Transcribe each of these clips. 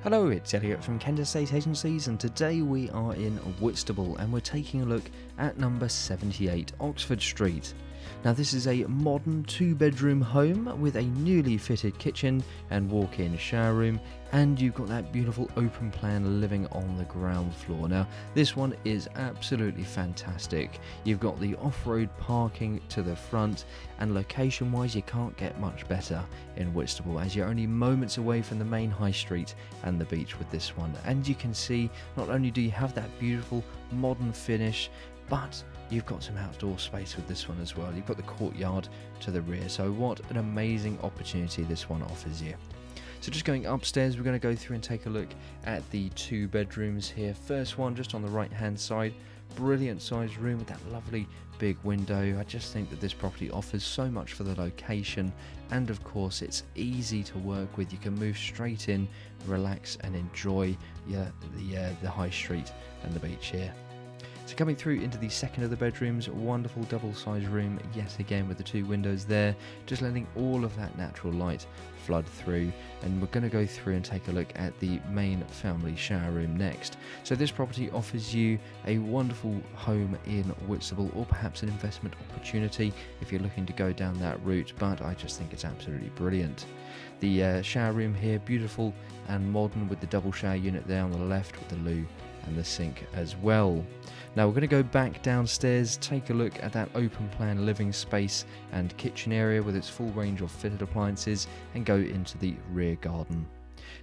Hello, it's Elliot from Kent Estate Agencies, and today we are in Whitstable and we're taking a look at number 78 Oxford Street. Now this is a modern 2-bedroom home with a newly fitted kitchen and walk-in shower room, and you've got that beautiful open plan living on the ground floor. Now this one is absolutely fantastic. You've got the off-road parking to the front, and location wise you can't get much better in Whitstable, as you're only moments away from the main high street and the beach with this one. And you can see not only do you have that beautiful modern finish, but you've got some outdoor space with this one as well. You've got the courtyard to the rear, so what an amazing opportunity this one offers you. So just going upstairs, we're going to go through and take a look at the 2 bedrooms here. First one just on the right hand side, brilliant sized room with that lovely big window. I just think that this property offers so much for the location, and of course it's easy to work with. You can move straight in, relax and enjoy the high street and the beach here. So coming through into the second of the bedrooms, wonderful double-sized room yet again with the 2 windows there, just letting all of that natural light flood through. And we're going to go through and take a look at the main family shower room next. So this property offers you a wonderful home in Whitstable, or perhaps an investment opportunity if you're looking to go down that route, but I just think it's absolutely brilliant. The shower room here, beautiful and modern, with the double shower unit there on the left with the loo and the sink as well. Now we're going to go back downstairs, take a look at that open plan living space and kitchen area with its full range of fitted appliances, and go into the rear garden.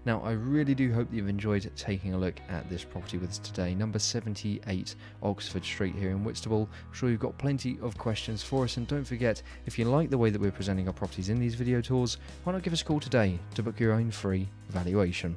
Now I really do hope that you've enjoyed taking a look at this property with us today, number 78 Oxford Street here in Whitstable. I'm sure you've got plenty of questions for us, and don't forget, if you like the way that we're presenting our properties in these video tours, why not give us a call today to book your own free valuation.